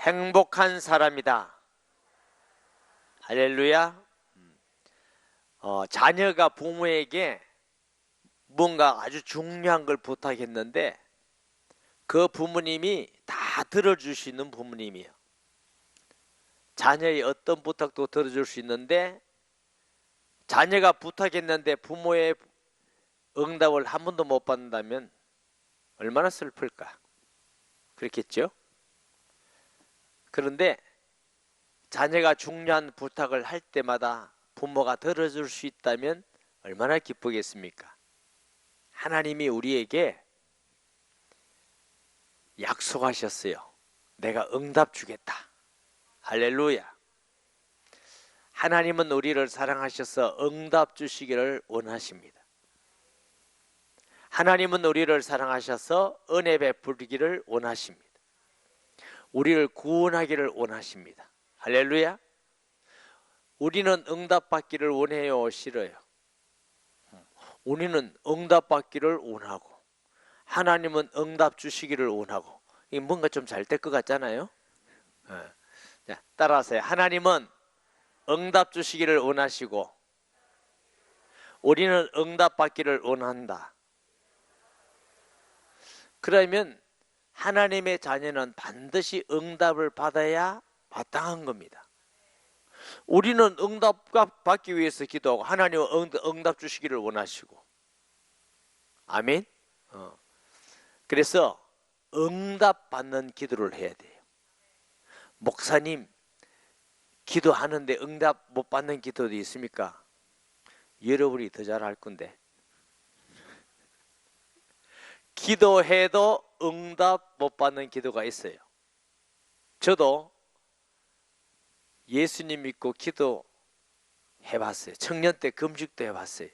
행복한 사람이다. 할렐루야. 자녀가 부모에게 뭔가 아주 중요한 걸 부탁했는데 그 부모님이 다 들어주시는 부모님이에요. 자녀의 어떤 부탁도 들어줄 수 있는데 자녀가 부탁했는데 부모의 응답을 한 번도 못 받는다면 얼마나 슬플까? 그렇겠죠? 그런데 자녀가 중요한 부탁을 할 때마다 부모가 들어줄 수 있다면 얼마나 기쁘겠습니까? 하나님이 우리에게 약속하셨어요. 내가 응답 주겠다. 할렐루야. 하나님은 우리를 사랑하셔서 응답 주시기를 원하십니다. 하나님은 우리를 사랑하셔서 은혜 베풀기를 원하십니다. 우리를 구원하기를 원하십니다. 할렐루야. 우리는 응답받기를 원해요, 싫어요? 우리는 응답받기를 원하고 하나님은 응답 주시기를 원하고 이게 뭔가 좀 잘 될 것 같잖아요. 자, 따라하세요. 하나님은 응답 주시기를 원하시고 우리는 응답받기를 원한다. 그러면 하나님의 자녀는 반드시 응답을 받아야 마땅한 겁니다. 우리는 응답 받기 위해서 기도하고 하나님은 응답 주시기를 원하시고. 아멘. 그래서 응답 받는 기도를 해야 돼요. 목사님, 기도하는데 응답 못 받는 기도도 있습니까? 여러분이 더 잘 알 건데. 기도해도 응답 못 받는 기도가 있어요. 저도 예수님 믿고 기도해봤어요. 청년 때 금식도 해봤어요.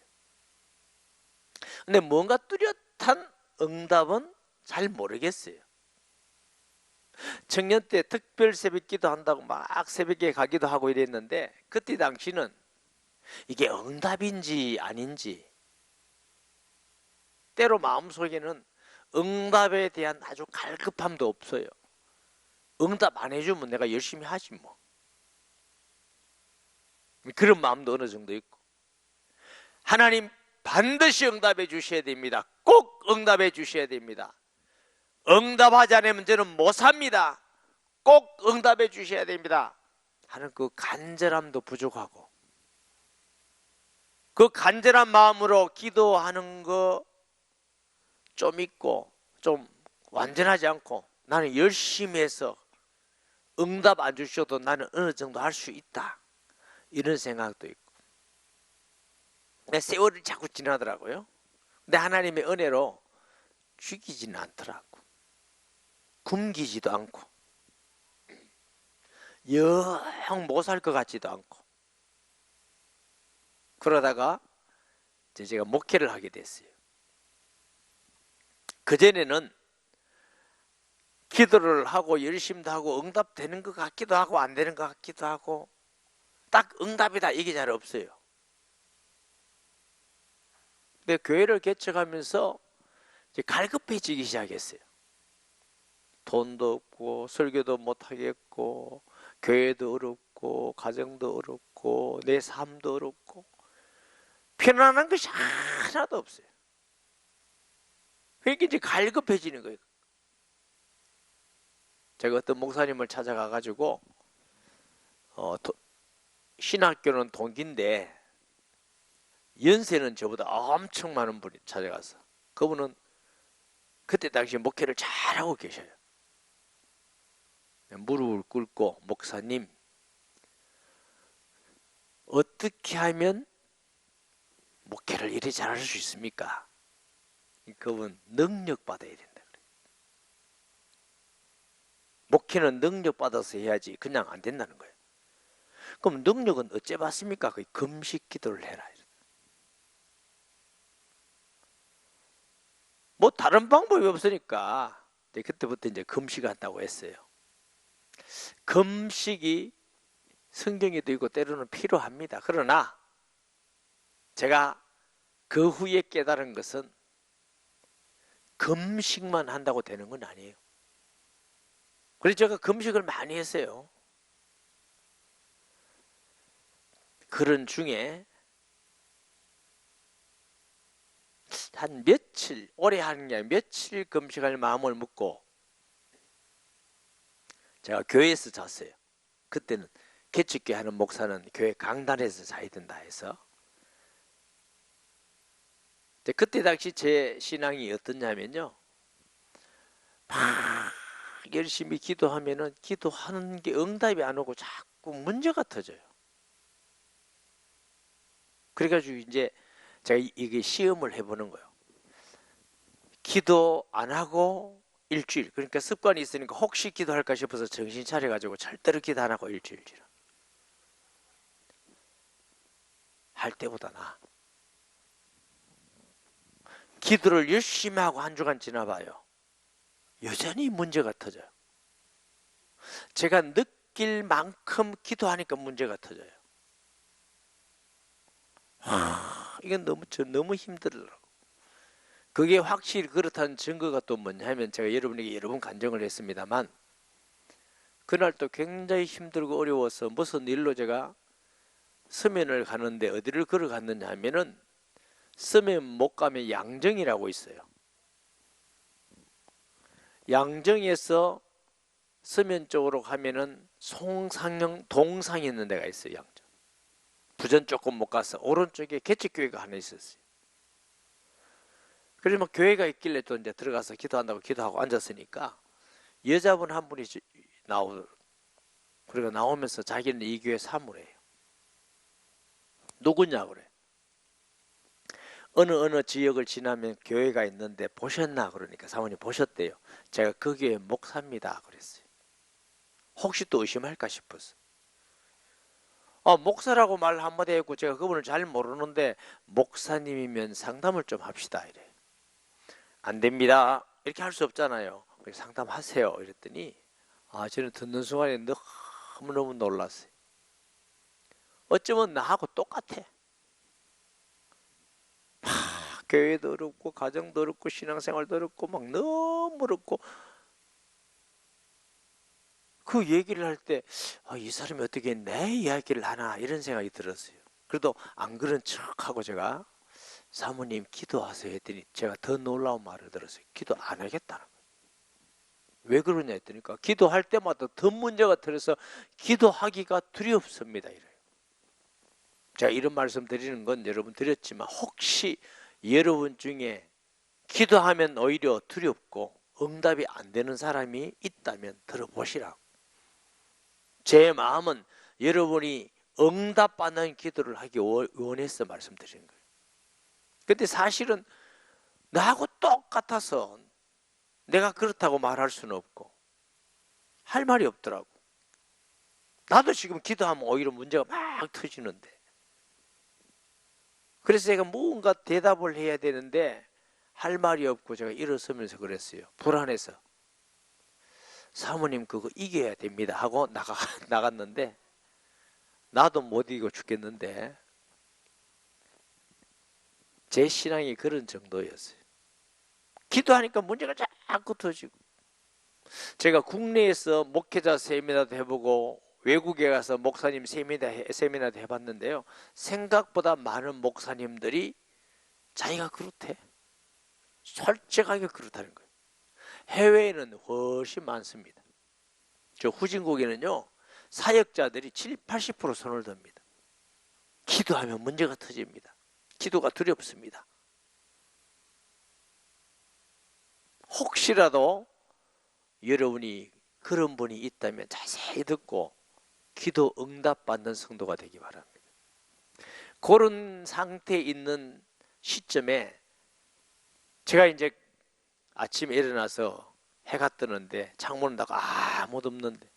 근데 뭔가 뚜렷한 응답은 잘 모르겠어요. 청년 때 특별 새벽 기도한다고 막 새벽에 가기도 하고 이랬는데 그때 당시는 이게 응답인지 아닌지 때로 마음속에는 응답에 대한 아주 갈급함도 없어요. 응답 안 해주면 내가 열심히 하지 뭐. 그런 마음도 어느 정도 있고. 하나님 반드시 응답해 주셔야 됩니다. 꼭 응답해 주셔야 됩니다. 응답하지 않으면 저는 못 삽니다. 꼭 응답해 주셔야 됩니다. 하는 그 간절함도 부족하고 그 간절한 마음으로 기도하는 거 좀 있고 좀 완전하지 않고 나는 열심히 해서 응답 안 주셔도 나는 어느 정도 할 수 있다. 이런 생각도 있고. 세월이 자꾸 지나더라고요. 근데 하나님의 은혜로 죽이지는 않더라고. 굶기지도 않고 영 못 살 것 같지도 않고. 그러다가 제가 목회를 하게 됐어요. 그전에는 기도를 하고 열심도 하고 응답되는 것 같기도 하고 안 되는 것 같기도 하고 딱 응답이다 이게 잘 없어요. 근데 교회를 개척하면서 이제 갈급해지기 시작했어요. 돈도 없고 설교도 못 하겠고 교회도 어렵고 가정도 어렵고 내 삶도 어렵고 편안한 것이 하나도 없어요. 그러니까 이제 갈급해지는 거예요. 제가 어떤 목사님을 찾아가 가지고 신학교는 동기인데 연세는 저보다 엄청 많은 분이 찾아가서 그분은 그때 당시 목회를 잘하고 계셔요. 무릎을 꿇고 목사님 어떻게 하면 목회를 이리 잘할 수 있습니까? 그분 능력 받아야 된다 그래요. 목회는 능력 받아서 해야지 그냥 안 된다는 거예요. 그럼 능력은 어째 받습니까? 그 금식 기도를 해라. 뭐 다른 방법이 없으니까 그때부터 이제 금식한다고 했어요. 금식이 성경에도 있고 때로는 필요합니다. 그러나 제가 그 후에 깨달은 것은 금식만 한다고 되는 건 아니에요. 그래서 제가 금식을 많이 했어요. 그런 중에 한 며칠, 오래 하는 게 아니라 며칠 금식할 마음을 먹고 제가 교회에서 잤어요. 그때는 개척교회 하는 목사는 교회 강단에서 자야 된다 해서. 그때 당시 제 신앙이 어떻냐면요, 막 열심히 기도하면은 기도하는 게 응답이 안 오고 자꾸 문제가 터져요. 그래가지고 이제 제가 이게 시험을 해보는 거예요. 기도 안 하고 일주일, 그러니까 습관이 있으니까 혹시 기도할까 싶어서 정신 차려가지고 절대로 기도 안 하고 일주일 할 때보다 나아. 기도를 열심히 하고 한 주간 지나봐요. 여전히 문제가 터져요. 제가 느낄 만큼 기도하니까 문제가 터져요. 이건 너무 힘들더라고. 그게 확실히 그렇다는 증거가 또 뭐냐면, 제가 여러분에게 여러 번 간증을 했습니다만, 그날 또 굉장히 힘들고 어려워서 무슨 일로 제가 서면을 가는데 어디를 걸어갔느냐 하면은, 서면 못 가면 양정이라고 있어요. 양정에서 서면 쪽으로 가면은 송상영 동상이 있는 데가 있어요. 양정. 부전 조금 못 가서 오른쪽에 개척교회가 하나 있었어요. 그래서 뭐 교회가 있길래 또 이제 들어가서 기도한다고 기도하고 앉았으니까 여자분 한 분이 나오더라고요. 그러니까 나오면서 자기는 이 교회 사무래요. 누구냐 그래. 어느 지역을 지나면 교회가 있는데 보셨나 그러니까 사모님 보셨대요. 제가 그 교회 목사입니다 그랬어요. 혹시 또 의심할까 싶었어. 목사라고 말 한마디 했고 제가 그분을 잘 모르는데 목사님이면 상담을 좀 합시다 이래. 안 됩니다. 이렇게 할 수 없잖아요. 상담하세요. 이랬더니 저는 듣는 순간에 너무너무 놀랐어요. 어쩌면 나하고 똑같아. 교회도 어렵고 가정도 어렵고 신앙생활도 어렵고 막 너무 어렵고, 그 얘기를 할 때 이 사람이 어떻게 내 이야기를 하나 이런 생각이 들었어요. 그래도 안 그런 척하고 제가 사모님 기도하세요 했더니 제가 더 놀라운 말을 들었어요. 기도 안 하겠다는 거예요. 왜 그러냐 했더니까 기도할 때마다 더 문제가 터져서 기도하기가 두렵습니다 이래요. 제가 이런 말씀 드리는 건 여러분 드렸지만 혹시 여러분 중에 기도하면 오히려 두렵고 응답이 안 되는 사람이 있다면 들어보시라고. 제 마음은 여러분이 응답받는 기도를 하기 원해서 말씀드리는 거예요. 근데 사실은 나하고 똑같아서 내가 그렇다고 말할 수는 없고 할 말이 없더라고. 나도 지금 기도하면 오히려 문제가 막 터지는데, 그래서 제가 뭔가 대답을 해야 되는데 할 말이 없고 제가 일어서면서 그랬어요. 불안해서. 사모님 그거 이겨야 됩니다 하고 나갔는데 나도 못 이기고 죽겠는데, 제 신앙이 그런 정도였어요. 기도하니까 문제가 자꾸 터지고, 제가 국내에서 목회자 세미나도 해보고 외국에 가서 목사님 세미나도 해봤는데요, 생각보다 많은 목사님들이 자기가 그렇대. 솔직하게 그렇다는 거예요. 해외에는 훨씬 많습니다. 저 후진국에는요 사역자들이 70~80% 손을 듭니다. 기도하면 문제가 터집니다. 기도가 두렵습니다. 혹시라도 여러분이 그런 분이 있다면 자세히 듣고 기도 응답받는 성도가 되기 바랍니다. 그런 상태에 있는 시점에 제가 이제 아침에 일어나서 해가 뜨는데 창문을 닫고 아무도 없는데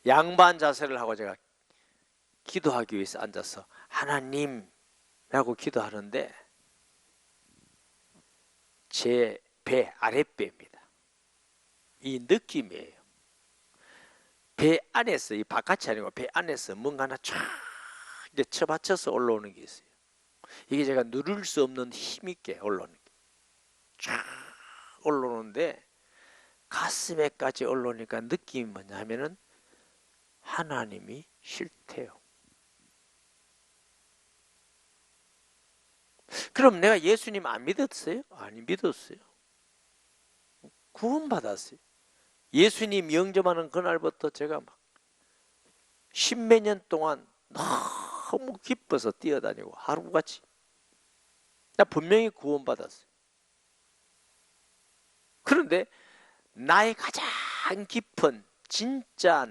양반 자세를 하고 제가 기도하기 위해서 앉아서 하나님라고 기도하는데 제 배 아랫배입니다. 이 느낌이에요. 배 안에서, 이 바깥이 아니고 배 안에서 뭔가 하나 쫙 이제 쳐받쳐서 올라오는 게 있어요. 이게 제가 누를 수 없는 힘있게 올라오는 게 쫙 올라오는데 가슴에까지 올라오니까 느낌이 뭐냐 하면은 하나님이 싫대요. 그럼 내가 예수님 안 믿었어요? 아니, 믿었어요. 구원받았어요. 예수님 영접하는 그날부터 제가 막 십몇 년 동안 너무 기뻐서 뛰어다니고 하루같이. 나 분명히 구원받았어요. 그런데 나의 가장 깊은 진짜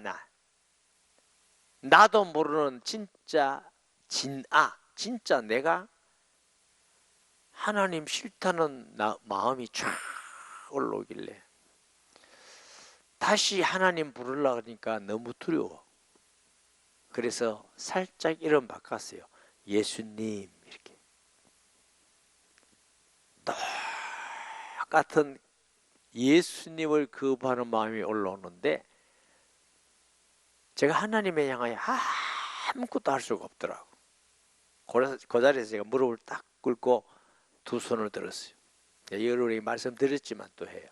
나도 모르는 진짜 진짜 내가 하나님 싫다는 마음이 쫙 올라오길래 다시 하나님 부르려고 하니까 너무 두려워. 그래서 살짝 이름 바꿨어요. 예수님. 이렇게 똑같은 예수님을 거부하는 마음이 올라오는데 제가 하나님에 향하여 아무것도 할 수가 없더라고. 그 자리에서 제가 무릎을 딱 꿇고 두 손을 들었어요. 여러분이 말씀드렸지만 또 해요.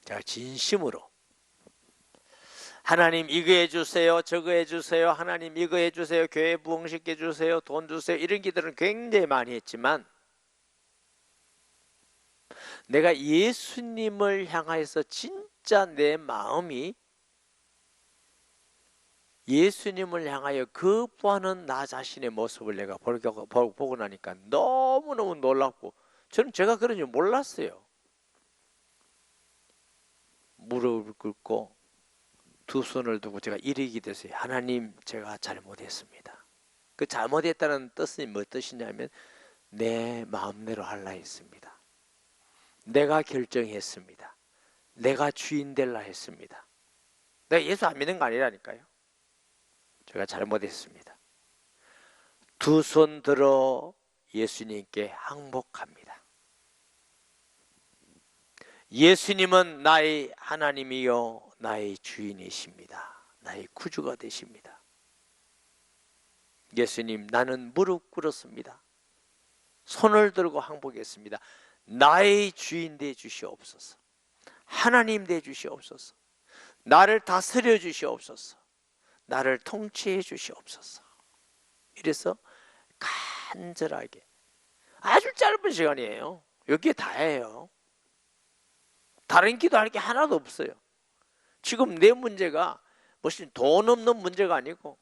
제가 진심으로 하나님 이거 해주세요, 저거 해주세요, 하나님 이거 해주세요, 교회 부흥시켜 주세요, 돈 주세요, 이런 기도는 굉장히 많이 했지만 내가 예수님을 향해서 진짜 내 마음이 예수님을 향하여 거부하는 나 자신의 모습을 내가 보고 나니까 너무너무 놀랍고 저는 제가 그런 줄 몰랐어요. 무릎을 꿇고 두 손을 두고 제가 이렇게 기도했어요. 하나님, 제가 잘못했습니다. 그 잘못했다는 뜻은 뭐 뜻이냐면 내 마음대로 하려 했습니다. 내가 결정했습니다. 내가 주인 되려 했습니다. 내가 예수 안 믿는 거 아니라니까요. 제가 잘못했습니다. 두 손 들어 예수님께 항복합니다. 예수님은 나의 하나님이요 나의 주인이십니다. 나의 구주가 되십니다. 예수님, 나는 무릎 꿇었습니다. 손을 들고 항복했습니다. 나의 주인 되 주시옵소서. 하나님 되 주시옵소서. 나를 다스려 주시옵소서. 나를 통치해 주시옵소서. 이래서 간절하게, 아주 짧은 시간이에요. 여기에 다예요. 다른 기도할 게 하나도 없어요. 지금 내 문제가 무슨 돈 없는 문제가 아니고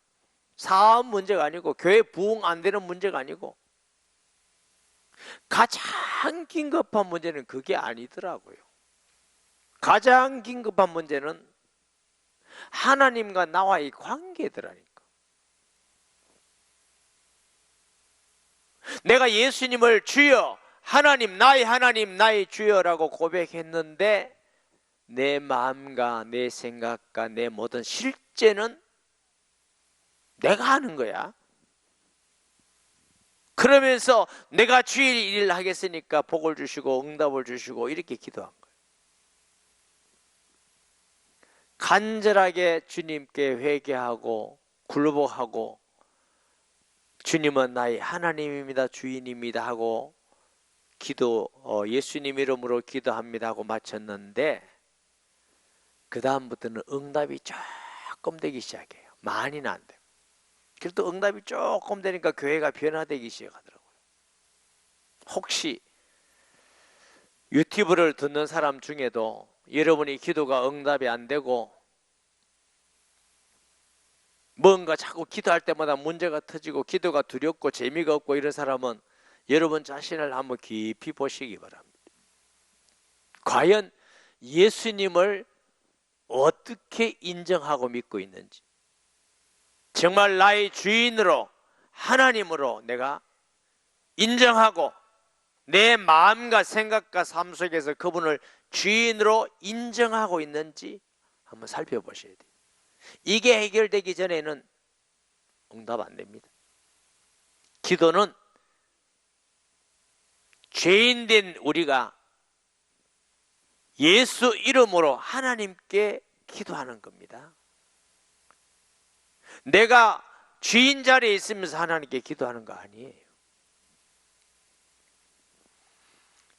사업 문제가 아니고 교회 부흥 안 되는 문제가 아니고 가장 긴급한 문제는 그게 아니더라고요. 가장 긴급한 문제는 하나님과 나와의 관계더라니까. 내가 예수님을 주여, 하나님 나의 주여라고 고백했는데 내 마음과 내 생각과 내 모든 실제는 내가 하는 거야. 그러면서 내가 주일 일을 하겠으니까 복을 주시고 응답을 주시고 이렇게 기도한 거예요. 간절하게 주님께 회개하고 굴복하고 주님은 나의 하나님입니다, 주인입니다 하고 예수님 이름으로 기도합니다 하고 마쳤는데 그 다음부터는 응답이 조금 되기 시작해요. 많이는 안 돼요. 그래도 응답이 조금 되니까 교회가 변화되기 시작하더라고요. 혹시 유튜브를 듣는 사람 중에도 여러분이 기도가 응답이 안 되고 뭔가 자꾸 기도할 때마다 문제가 터지고 기도가 두렵고 재미가 없고 이런 사람은 여러분 자신을 한번 깊이 보시기 바랍니다. 과연 예수님을 어떻게 인정하고 믿고 있는지, 정말 나의 주인으로 하나님으로 내가 인정하고 내 마음과 생각과 삶 속에서 그분을 주인으로 인정하고 있는지 한번 살펴보셔야 돼요. 이게 해결되기 전에는 응답 안 됩니다. 기도는 죄인된 우리가 예수 이름으로 하나님께 기도하는 겁니다. 내가 주인 자리에 있으면서 하나님께 기도하는 거 아니에요.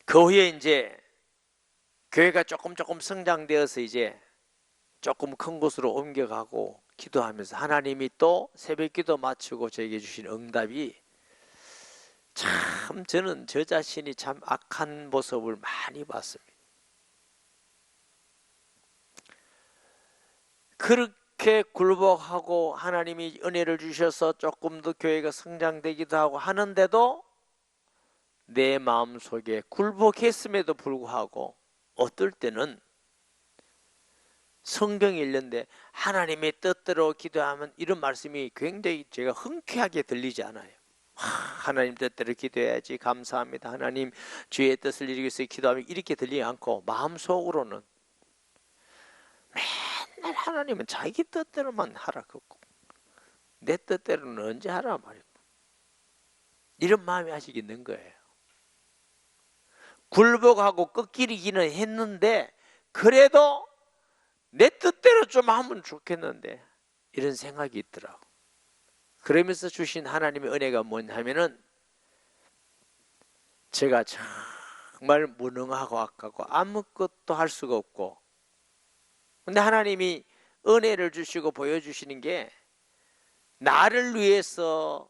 그 후에 이제 교회가 조금 성장되어서 이제 조금 큰 곳으로 옮겨가고 기도하면서 하나님이 또 새벽 기도 마치고 저에게 주신 응답이 참 저는 저 자신이 참 악한 모습을 많이 봤습니다. 그렇게 굴복하고 하나님이 은혜를 주셔서 조금 더 교회가 성장되기도 하고 하는데도 내 마음속에 굴복했음에도 불구하고 어떨 때는 성경이 읽는데 하나님의 뜻대로 기도하면 이런 말씀이 굉장히 제가 흔쾌하게 들리지 않아요. 하나님 뜻대로 기도해야지, 감사합니다, 하나님 주의 뜻을 이루기 위해서 기도하면, 이렇게 들리지 않고 마음속으로는 맨날 하나님은 자기 뜻대로만 하라 그랬고 내 뜻대로는 언제 하라 말이고, 이런 마음이 아직 있는 거예요. 굴복하고 꺾이기는 했는데 그래도 내 뜻대로 좀 하면 좋겠는데 이런 생각이 있더라고. 그러면서 주신 하나님의 은혜가 뭐냐면은 제가 정말 무능하고 악하고 아무것도 할 수가 없고, 근데 하나님이 은혜를 주시고 보여주시는 게 나를 위해서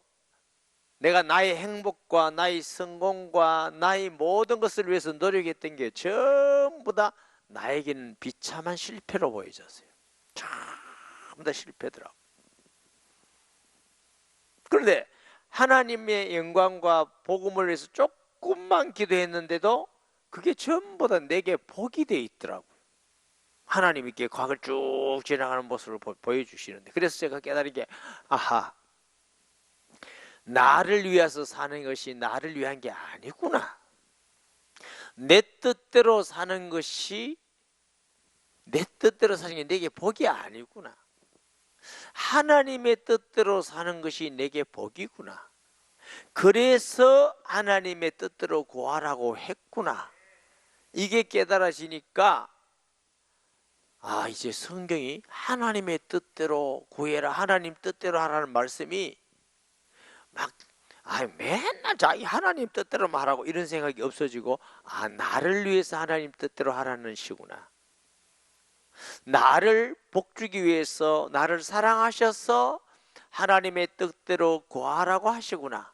내가 나의 행복과 나의 성공과 나의 모든 것을 위해서 노력했던 게 전부 다 나에게는 비참한 실패로 보여졌어요. 전부 다 실패더라고. 그런데 하나님의 영광과 복음을 위해서 조금만 기도했는데도 그게 전부 다 내게 복이 돼 있더라고요. 하나님이 이렇게 과거를 쭉 지나가는 모습을 보여주시는데, 그래서 제가 깨달은 게, 아하, 나를 위해서 사는 것이 나를 위한 게 아니구나. 내 뜻대로 사는 것이, 내 뜻대로 사는 게 내게 복이 아니구나. 하나님의 뜻대로 사는 것이 내게 복이구나. 그래서 하나님의 뜻대로 구하라고 했구나. 이게 깨달아지니까, 아, 이제 성경이 하나님의 뜻대로 구해라, 하나님 뜻대로 하라는 말씀이 막, 맨날 자기 하나님 뜻대로만 하라고 이런 생각이 없어지고, 아, 나를 위해서 하나님 뜻대로 하라는 시구나. 나를 복주기 위해서 나를 사랑하셔서 하나님의 뜻대로 구하라고 하시구나.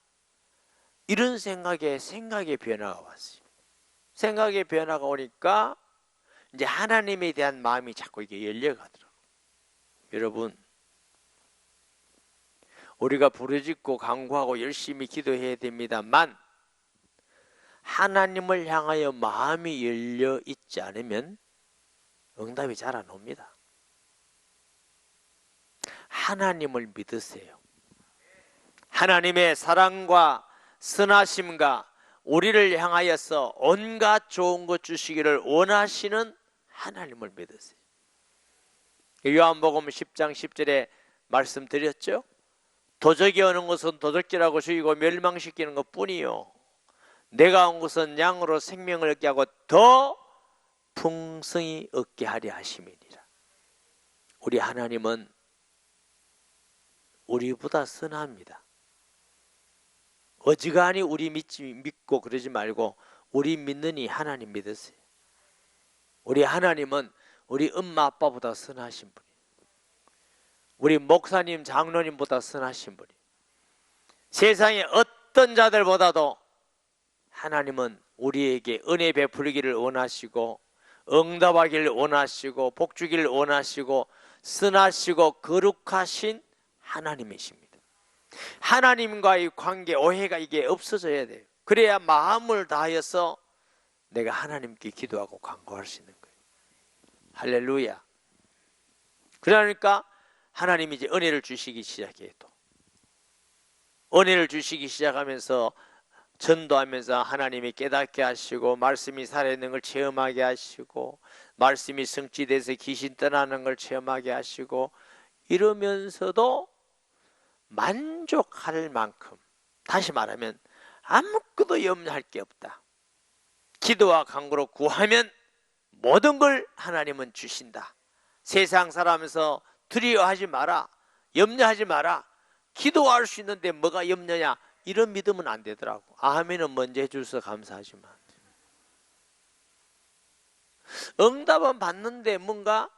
이런 생각의 변화가 왔어요. 생각의 변화가 오니까 이제 하나님에 대한 마음이 자꾸 이게 열려가더라고요. 여러분, 우리가 부르짖고 간구하고 열심히 기도해야 됩니다만 하나님을 향하여 마음이 열려 있지 않으면 응답이 잘 안 옵니다. 하나님을 믿으세요. 하나님의 사랑과 선하심과 우리를 향하여서 온갖 좋은 것 주시기를 원하시는 하나님을 믿으세요. 요한복음 10장 10절에 말씀드렸죠. 도적이 오는 것은 도적질하고 죽이고 멸망시키는 것뿐이요, 내가 온 것은 양으로 생명을 얻게 하고 더 풍성히 얻게 하려 하심이니라. 우리 하나님은 우리보다 선합니다. 어지간히 우리 믿고 그러지 말고 우리 믿는 이 하나님 믿으세요. 우리 하나님은 우리 엄마 아빠보다 선하신 분이에요. 우리 목사님 장로님보다 선하신 분이에요. 세상의 어떤 자들보다도 하나님은 우리에게 은혜 베풀기를 원하시고 응답하기를 원하시고 복주기를 원하시고 선하시고 거룩하신 하나님이십니다. 하나님과의 관계, 오해가 이게 없어져야 돼요. 그래야 마음을 다하여서 내가 하나님께 기도하고 간구할 수 있는 거예요. 할렐루야. 그러니까 하나님이 이제 은혜를 주시기 시작해요. 또 은혜를 주시기 시작하면서 전도하면서 하나님이 깨닫게 하시고 말씀이 살아있는 걸 체험하게 하시고 말씀이 성취돼서 귀신 떠나는 걸 체험하게 하시고, 이러면서도 만족할 만큼, 다시 말하면 아무것도 염려할 게 없다. 기도와 간구로 구하면 모든 걸 하나님은 주신다. 세상 살아가면서 두려워하지 마라, 염려하지 마라. 기도할 수 있는데 뭐가 염려냐, 이런 믿으면 안 되더라고. 아멘은 먼저 해줘서 감사하지만 응답은 받는데 뭔가는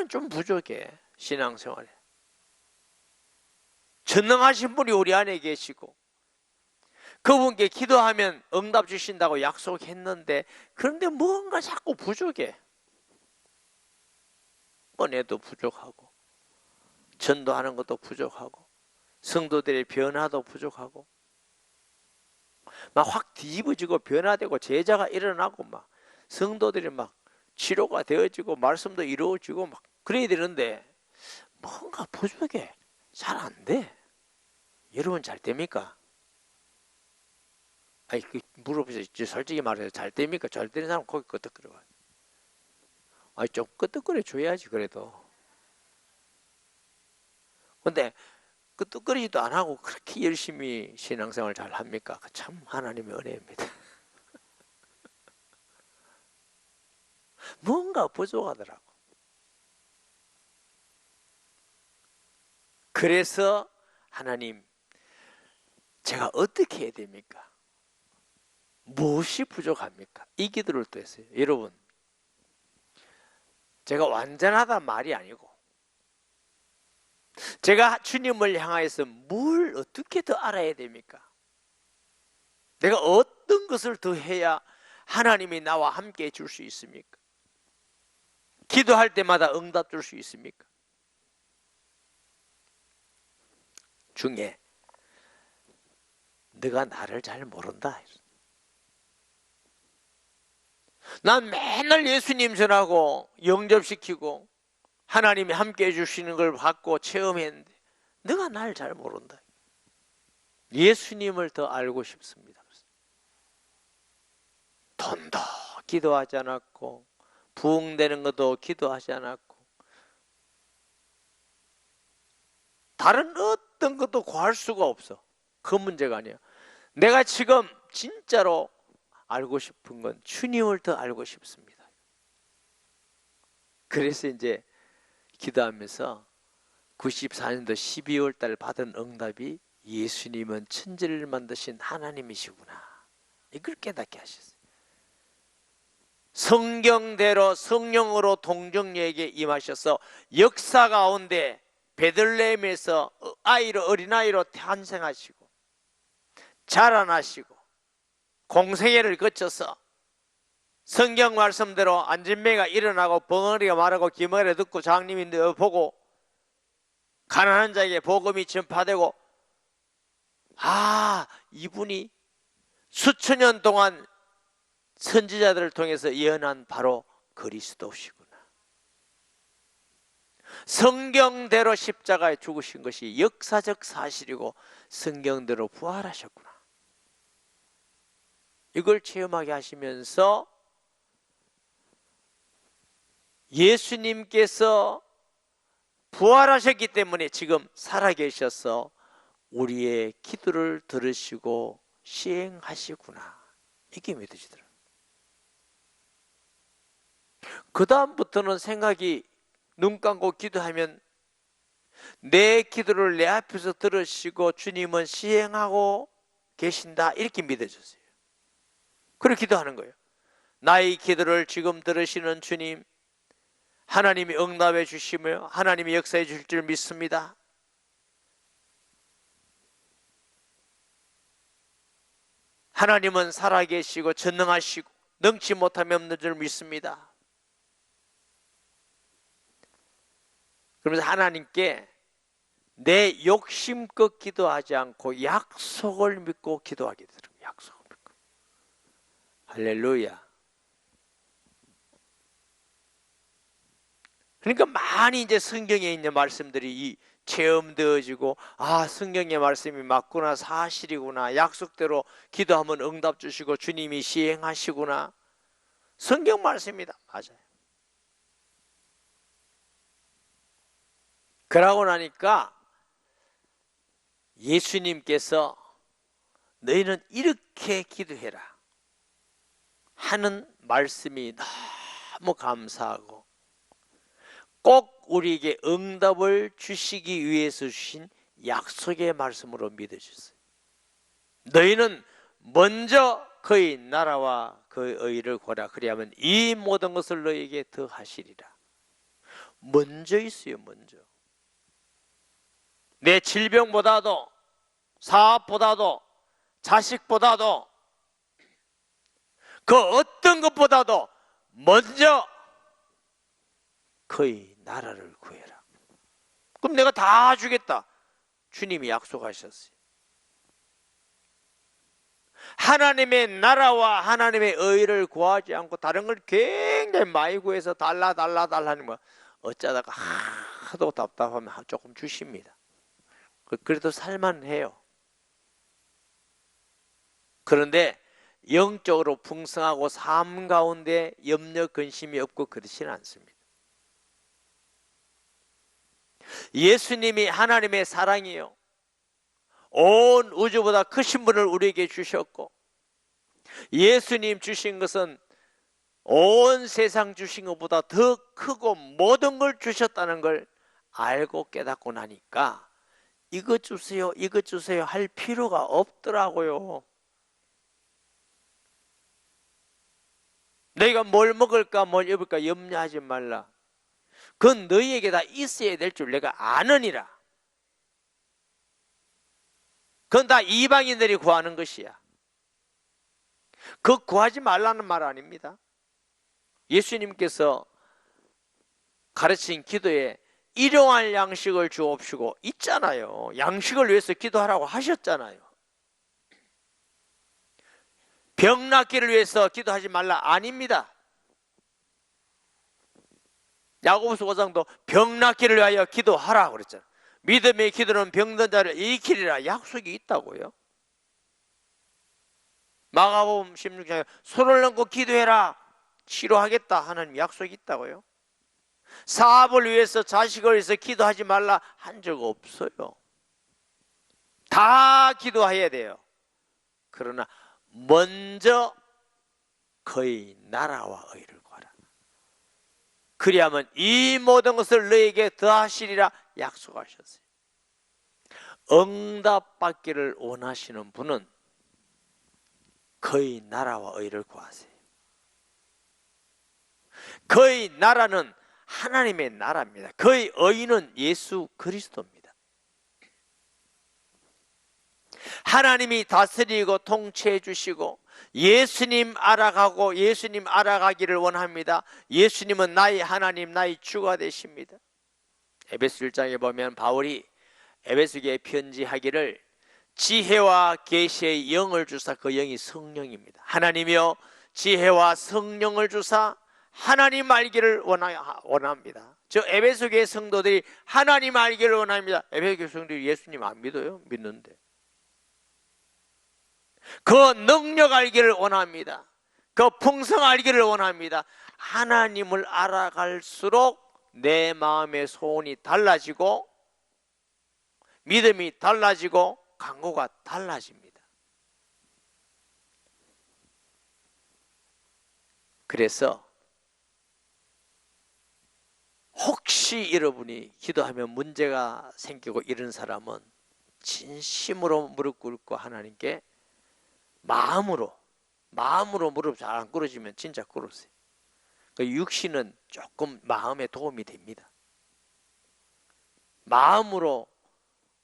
좀 부족해. 신앙생활에. 전능하신 분이 우리 안에 계시고 그분께 기도하면 응답 주신다고 약속했는데 그런데 뭔가 자꾸 부족해. 은혜도 부족하고 전도하는 것도 부족하고 성도들의 변화도 부족하고 막 확 뒤집어지고 변화되고 제자가 일어나고 막 성도들이 막 치료가 되어지고 말씀도 이루어지고 막 그래야 되는데 뭔가 부족해. 잘 안 돼. 여러분 잘 됩니까? 아니 물어보세요. 솔직히 말해서 잘 됩니까? 잘 되는 사람 거기 끄덕거려. 아니 좀 끄덕거려 줘야지 그래도. 근데 끄덕거리지도 안 하고 그렇게 열심히 신앙생활 잘 합니까? 참 하나님의 은혜입니다. 뭔가 부족하더라고. 그래서 하나님, 제가 어떻게 해야 됩니까? 무엇이 부족합니까? 이 기도를 또 했어요. 여러분, 제가 완전하단 말이 아니고 제가 주님을 향하여서 뭘 어떻게 더 알아야 됩니까? 내가 어떤 것을 더 해야 하나님이 나와 함께 해줄 수 있습니까? 기도할 때마다 응답 줄 수 있습니까? 중에 네가 나를 잘 모른다. 난 맨날 예수님 전하고 영접시키고 하나님이 함께 해주시는 걸 받고 체험했는데 네가 날 잘 모른다. 예수님을 더 알고 싶습니다. 돈도 기도하지 않았고 부흥되는 것도 기도하지 않았고 다른 어떤 것도 구할 수가 없어. 그 문제가 아니야. 내가 지금 진짜로 알고 싶은 건 주님을 더 알고 싶습니다. 그래서 이제 기도하면서 94년도 12월 달 받은 응답이 예수님은 천지를 만드신 하나님이시구나. 이걸 깨닫게 하셨어요. 성경대로 성령으로 동정녀에게 임하셔서 역사 가운데 베들레헴에서 어린아이로 탄생하시고 자라나시고 공생애를 거쳐서 성경 말씀대로 안진매가 일어나고 벙어리가 말하고 기머리가 듣고 장님이 보고 가난한 자에게 복음이 전파되고 이분이 수천 년 동안 선지자들을 통해서 예언한 바로 그리스도시구나. 성경대로 십자가에 죽으신 것이 역사적 사실이고 성경대로 부활하셨구나. 이걸 체험하게 하시면서 예수님께서 부활하셨기 때문에 지금 살아계셔서 우리의 기도를 들으시고 시행하시구나. 이게 믿어지더라고요. 그 다음부터는 생각이 눈 감고 기도하면 내 기도를 내 앞에서 들으시고 주님은 시행하고 계신다. 이렇게 믿어졌어요. 그렇게 기도하는 거예요. 나의 기도를 지금 들으시는 주님, 하나님이 응답해 주시며 하나님이 역사해 주실 줄 믿습니다. 하나님은 살아계시고 전능하시고 능치 못함이 없는 줄 믿습니다. 그러면서 하나님께 내 욕심껏 기도하지 않고 약속을 믿고 기도하게 되더라고요. 약속을 믿고. 할렐루야. 그러니까 많이 이제 성경에 있는 말씀들이 체험되어지고 성경의 말씀이 맞구나, 사실이구나, 약속대로 기도하면 응답 주시고 주님이 시행하시구나. 성경 말씀입니다. 맞아요. 그러고 나니까 예수님께서 너희는 이렇게 기도해라 하는 말씀이 너무 감사하고 꼭 우리에게 응답을 주시기 위해서 주신 약속의 말씀으로 믿어주세요. 너희는 먼저 그의 나라와 그의 의를 구하라. 그리하면 이 모든 것을 너에게 더하시리라. 먼저 있어요. 먼저. 내 질병보다도, 사업보다도, 자식보다도, 그 어떤 것보다도 먼저 그의 나라를 구해라. 그럼 내가 다 주겠다. 주님이 약속하셨어요. 하나님의 나라와 하나님의 의를 구하지 않고 다른 걸 굉장히 많이 구해서 달라 하는 거 어쩌다가 하도 답답하면 조금 주십니다. 그래도 살만해요. 그런데 영적으로 풍성하고 삶 가운데 염려 근심이 없고 그렇지는 않습니다. 예수님이 하나님의 사랑이요, 온 우주보다 크신 분을 우리에게 주셨고, 예수님 주신 것은 온 세상 주신 것보다 더 크고 모든 걸 주셨다는 걸 알고 깨닫고 나니까 이것 주세요, 이것 주세요 할 필요가 없더라고요. 너희가 뭘 먹을까 뭘 입을까 염려하지 말라. 그건 너희에게 다 있어야 될 줄 내가 아느니라. 그건 다 이방인들이 구하는 것이야. 그거 구하지 말라는 말 아닙니다. 예수님께서 가르친 기도에 일용할 양식을 주옵시고 있잖아요. 양식을 위해서 기도하라고 하셨잖아요. 병 낫기를 위해서 기도하지 말라 아닙니다. 야고보서 5장도 병 낫기를 위하여 기도하라 그랬잖아요. 믿음의 기도는 병든 자를 일으키리라 약속이 있다고요. 마가복음 16장에 손을 얹고 기도해라 치료하겠다 하는 약속이 있다고요. 사업을 위해서 자식을 위해서 기도하지 말라 한 적 없어요. 다 기도해야 돼요. 그러나 먼저 그의 나라와 의를 구하라. 그리하면 이 모든 것을 너에게 더하시리라 약속하셨어요. 응답받기를 원하시는 분은 그의 나라와 의를 구하세요. 그의 나라는 하나님의 나라입니다. 그의 의는 예수 그리스도입니다. 하나님이 다스리고 통치해 주시고 예수님 알아가고 예수님 알아가기를 원합니다. 예수님은 나의 하나님, 나의 주가 되십니다. 에베소 1장에 보면 바울이 에베소교회에 편지하기를 지혜와 계시의 영을 주사, 그 영이 성령입니다. 하나님이여 지혜와 성령을 주사 하나님 알기를 원합니다. 저 에베소교회 성도들이 하나님 알기를 원합니다. 에베소교회 성도들이 예수님 안 믿어요? 믿는데. 그 능력 알기를 원합니다. 그 풍성 알기를 원합니다. 하나님을 알아갈수록 내 마음의 소원이 달라지고 믿음이 달라지고 간구가 달라집니다. 그래서 혹시 여러분이 기도하면 문제가 생기고 이런 사람은 진심으로 무릎 꿇고 하나님께 마음으로 무릎 잘 안 꿇어지면 진짜 꿇으세요. 그 육신은 조금 마음에 도움이 됩니다. 마음으로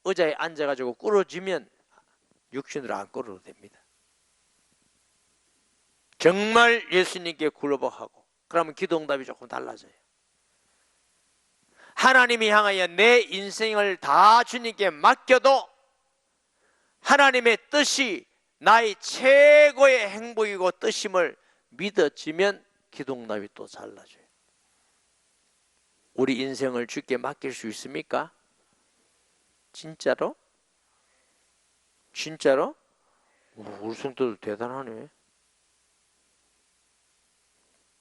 의자에 앉아가지고 꿇어지면 육신으로 안 꿇어도 됩니다. 정말 예수님께 굴복하고 그러면 기도응답이 조금 달라져요. 하나님이 향하여 내 인생을 다 주님께 맡겨도 하나님의 뜻이 나의 최고의 행복이고 뜻임을 믿어지면 기도응답이 또 달라져요. 우리 인생을 주께 맡길 수 있습니까? 진짜로? 진짜로? 우리 성도들 대단하네.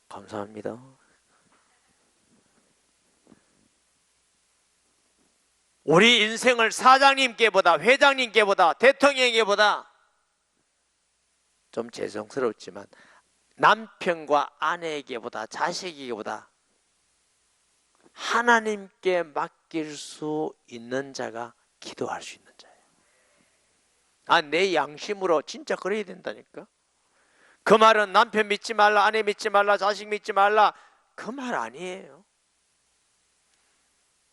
감사합니다. 우리 인생을 사장님께보다 회장님께보다 대통령에게보다 좀 죄송스럽지만 남편과 아내에게보다 자식에게보다 하나님께 맡길 수 있는 자가 기도할 수 있는 자예요. 내 양심으로 진짜 그래야 된다니까. 그 말은 남편 믿지 말라, 아내 믿지 말라, 자식 믿지 말라, 그 말 아니에요.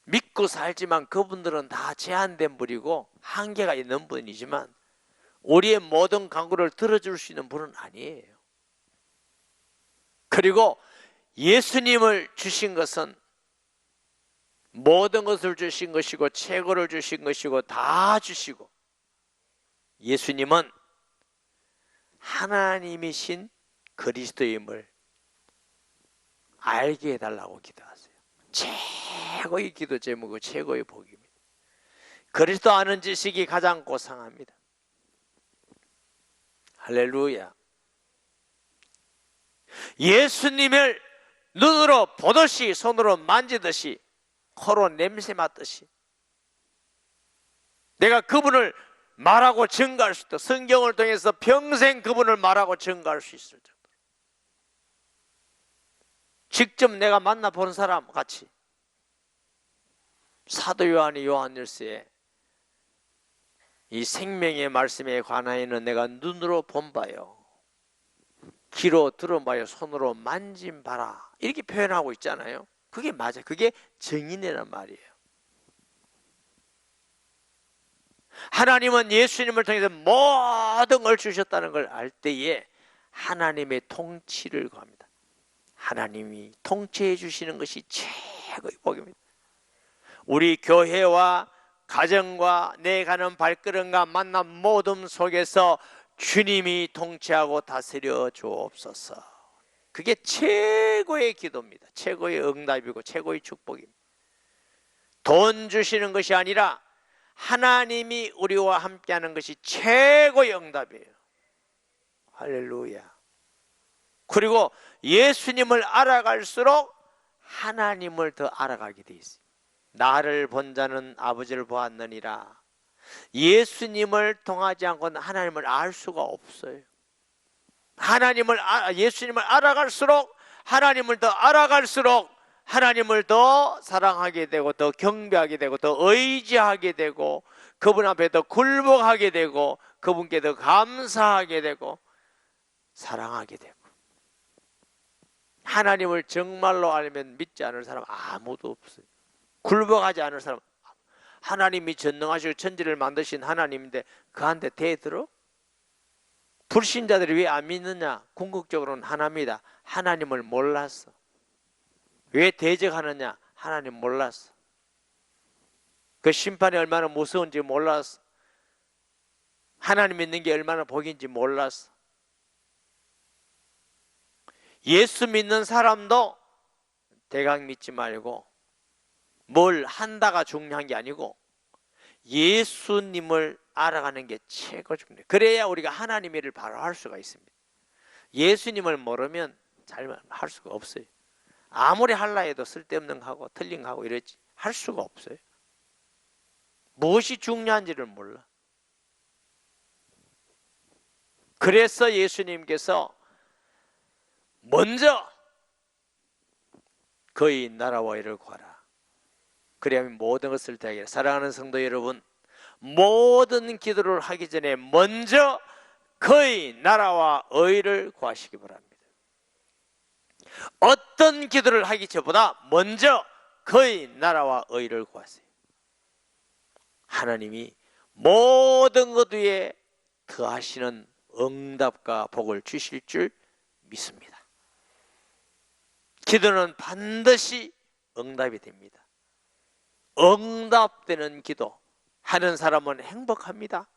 믿고 살지만 그분들은 다 제한된 분이고 한계가 있는 분이지만 우리의 모든 간구를 들어줄 수 있는 분은 아니에요. 그리고 예수님을 주신 것은 모든 것을 주신 것이고 최고를 주신 것이고 다 주시고, 예수님은 하나님이신 그리스도임을 알게 해달라고 기도하세요. 최고의 기도 제목이고 최고의 복입니다. 그리스도 아는 지식이 가장 고상합니다. 할렐루야. 예수님을 눈으로 보듯이, 손으로 만지듯이, 코로 냄새 맡듯이 내가 그분을 말하고 증거할 수 있도록, 성경을 통해서 평생 그분을 말하고 증거할 수 있을 정도로 직접 내가 만나본 사람 같이, 사도 요한이 요한일서에 이 생명의 말씀에 관하여는 내가 눈으로 본 바요, 귀로 들은 바요, 손으로 만진 바라, 이렇게 표현하고 있잖아요. 그게 맞아요. 그게 정인이란 말이에요. 하나님은 예수님을 통해서 모든 걸 주셨다는 걸 알 때에 하나님의 통치를 구합니다. 하나님이 통치해 주시는 것이 최고의 복입니다. 우리 교회와 가정과 내 가는 발걸음과 만남 모든 속에서 주님이 통치하고 다스려 주옵소서. 그게 최고의 기도입니다. 최고의 응답이고 최고의 축복입니다. 돈 주시는 것이 아니라 하나님이 우리와 함께하는 것이 최고의 응답이에요. 할렐루야. 그리고 예수님을 알아갈수록 하나님을 더 알아가게 돼 있어요. 나를 본 자는 아버지를 보았느니라. 예수님을 통하지 않고는 하나님을 알 수가 없어요. 예수님을 알아갈수록, 하나님을 더 알아갈수록 하나님을 더 사랑하게 되고, 더 경배하게 되고, 더 의지하게 되고, 그분 앞에 더 굴복하게 되고, 그분께 더 감사하게 되고, 사랑하게 되고. 하나님을 정말로 알면 믿지 않을 사람 아무도 없어요. 굴복하지 않을 사람, 하나님이 전능하시고 천지를 만드신 하나님인데 그한테 대들어? 불신자들이 왜 안 믿느냐? 궁극적으로는 하나입니다. 하나님을 몰랐어. 왜 대적하느냐? 하나님 몰랐어. 그 심판이 얼마나 무서운지 몰랐어. 하나님 믿는 게 얼마나 복인지 몰랐어. 예수 믿는 사람도 대강 믿지 말고 뭘 한다가 중요한 게 아니고 예수님을 알아가는 게 최고 중요해요. 그래야 우리가 하나님의 일을 바로 할 수가 있습니다. 예수님을 모르면 잘 할 수가 없어요. 아무리 할라 해도 쓸데없는 거 하고 틀린 거 하고 이랬지 할 수가 없어요. 무엇이 중요한지를 몰라. 그래서 예수님께서 먼저 그의 나라와 의를 구하라. 그래야만 모든 것을 더하리라. 사랑하는 성도 여러분, 모든 기도를 하기 전에 먼저 그의 나라와 의를 구하시기 바랍니다. 어떤 기도를 하기 전보다 먼저 그의 나라와 의를 구하세요. 하나님이 모든 것 위에 더하시는 응답과 복을 주실 줄 믿습니다. 기도는 반드시 응답이 됩니다. 응답되는 기도 하는 사람은 행복합니다.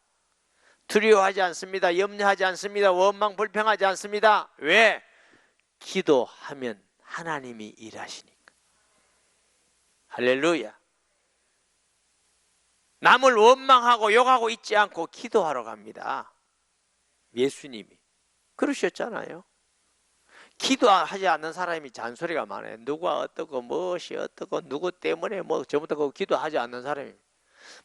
두려워하지 않습니다. 염려하지 않습니다. 원망 불평하지 않습니다. 왜? 기도하면 하나님이 일하시니까. 할렐루야. 남을 원망하고 욕하고 있지 않고 기도하러 갑니다. 예수님이 그러셨잖아요. 기도하지 않는 사람이 잔소리가 많아요. 누가 어떻고 무엇이 어떻고 누구 때문에 뭐 저부터 그 기도하지 않는 사람이,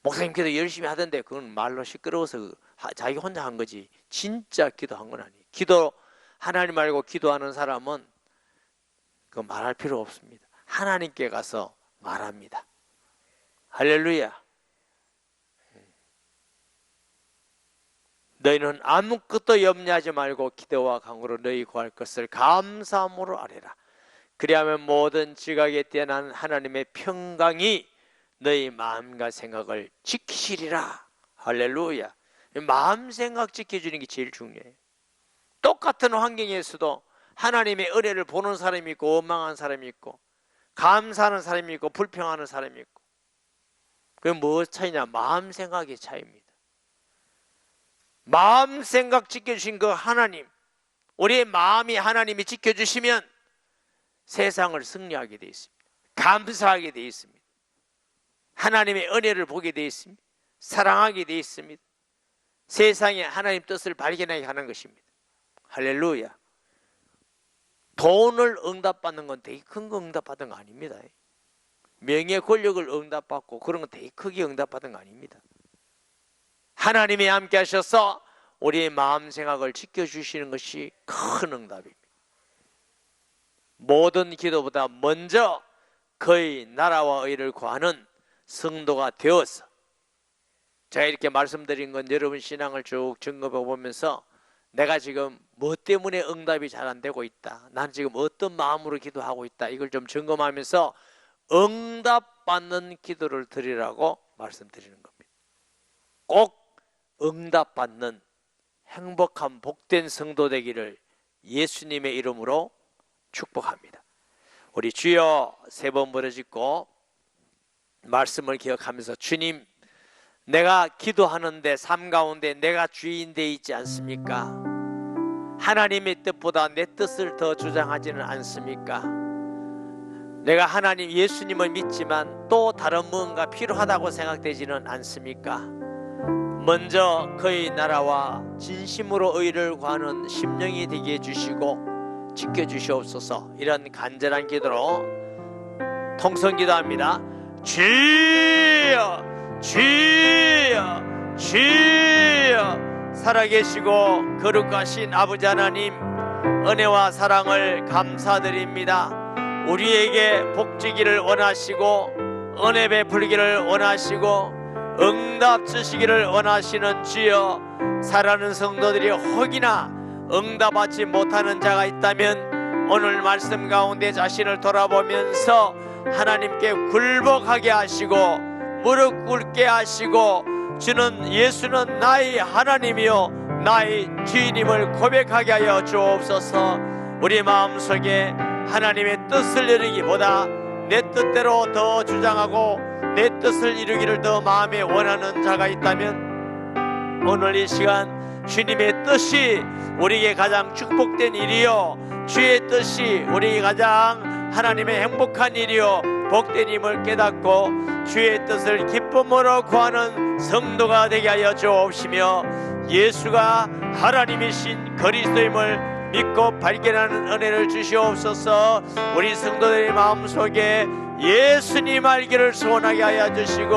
목사님 기도 열심히 하던데 그건 말로 시끄러워서 자기 혼자 한 거지 진짜 기도한 건 아니에요. 기도 하나님 말고 기도하는 사람은 그 말할 필요 없습니다. 하나님께 가서 말합니다. 할렐루야. 너희는 아무것도 염려하지 말고 기도와 간구로 너희 구할 것을 감사함으로 아뢰라. 그리하면 모든 지각에 뛰어난 하나님의 평강이 너희 마음과 생각을 지키시리라. 할렐루야. 마음 생각 지켜주는 게 제일 중요해요. 똑같은 환경에서도 하나님의 은혜를 보는 사람이 있고 원망하는 사람이 있고 감사하는 사람이 있고 불평하는 사람이 있고, 그게 뭐 차이냐? 마음 생각의 차이입니다. 마음 생각 지켜주신 그 하나님, 우리의 마음이 하나님이 지켜주시면 세상을 승리하게 되어 있습니다. 감사하게 되어 있습니다. 하나님의 은혜를 보게 되어 있습니다. 사랑하게 되어 있습니다. 세상에 하나님 뜻을 발견하게 하는 것입니다. 할렐루야. 돈을 응답받는 건 되게 큰 거 응답받은 거 아닙니다. 명예 권력을 응답받고 그런 건 되게 크게 응답받은 거 아닙니다. 하나님이 함께 하셔서 우리의 마음 생각을 지켜주시는 것이 큰 응답입니다. 모든 기도보다 먼저 그의 나라와 의를 구하는 성도가 되어서, 제가 이렇게 말씀드린 건 여러분 신앙을 쭉 점검해 보면서 내가 지금 뭐 때문에 응답이 잘 안 되고 있다, 난 지금 어떤 마음으로 기도하고 있다, 이걸 좀 점검하면서 응답받는 기도를 드리라고 말씀드리는 겁니다. 꼭 응답받는 행복한 복된 성도 되기를 예수님의 이름으로 축복합니다. 우리 주여 세 번 부르짖고 말씀을 기억하면서, 주님, 내가 기도하는데 삶 가운데 내가 주인 돼 있지 않습니까? 하나님의 뜻보다 내 뜻을 더 주장하지는 않습니까? 내가 하나님 예수님을 믿지만 또 다른 무언가 필요하다고 생각되지는 않습니까? 먼저 그의 나라와 진심으로 의를 구하는 심령이 되게 해주시고 지켜주시옵소서. 이런 간절한 기도로 통성기도합니다. 주여, 주여, 주여. 살아계시고 거룩하신 아버지 하나님, 은혜와 사랑을 감사드립니다. 우리에게 복주기를 원하시고 은혜 베풀기를 원하시고 응답 주시기를 원하시는 주여, 사랑하는 성도들이 혹이나 응답받지 못하는 자가 있다면 오늘 말씀 가운데 자신을 돌아보면서 하나님께 굴복하게 하시고 무릎 꿇게 하시고, 주는 예수는 나의 하나님이요 나의 주인임을 고백하게 하여 주옵소서. 우리 마음속에 하나님의 뜻을 이루기보다 내 뜻대로 더 주장하고 내 뜻을 이루기를 더 마음에 원하는 자가 있다면 오늘 이 시간 주님의 뜻이 우리에게 가장 축복된 일이요, 주의 뜻이 우리에게 가장 하나님의 행복한 일이요 복된 힘을 깨닫고 주의 뜻을 기쁨으로 구하는 성도가 되게 하여 주옵시며, 예수가 하나님이신 그리스도임을 믿고 발견하는 은혜를 주시옵소서. 우리 성도들의 마음속에 예수님 알기를 소원하게 하여 주시고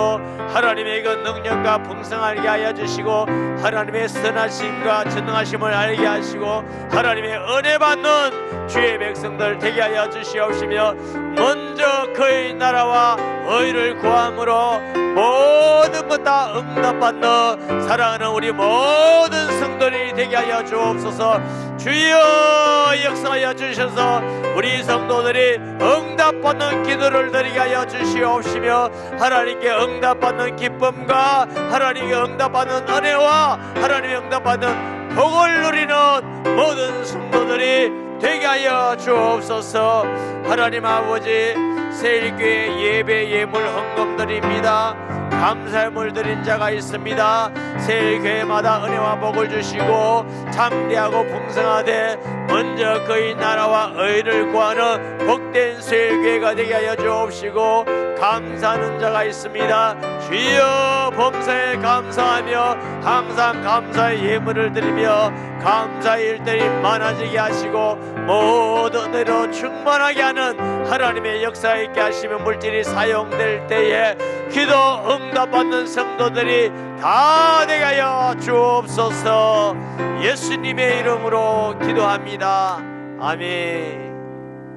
하나님의 그 능력과 풍성하게 하여 주시고 하나님의 선하심과 전능하심을 알게 하시고 하나님의 은혜 받는 주의 백성들 되게 하여 주시옵시며, 먼저 그의 나라와 의를 구함으로 모든 것 다 응답받는 사랑하는 우리 모든 성도들이 되게 하여 주옵소서. 주여 역사하여 주셔서 우리 성도들이 응답받는 기도를 드리게 하여 주시옵시며, 하나님께 응답받는 기쁨과 하나님께 응답받는 은혜와 하나님께 응답받는 복을 누리는 모든 성도들이 되게 하여 주옵소서. 하나님 아버지, 새일교회 예배 예물 헌금 드립니다. 감사의 물 드린 자가 있습니다. 새일교회마다 은혜와 복을 주시고 장대하고 풍성하되 먼저 그의 나라와 의를 구하는 복된 새일교회가 되게 하여 주옵시고, 감사하는 자가 있습니다. 주여 범사에 감사하며 항상 감사의 예물을 드리며 감사의 일들이 많아지게 하시고 모든 은혜로 충만하게 하는 하나님의 역사 있게 하시며 물질이 사용될 때에 기도 응답받는 성도들이 다 되게 하여 주옵소서. 예수님의 이름으로 기도합니다. 아멘.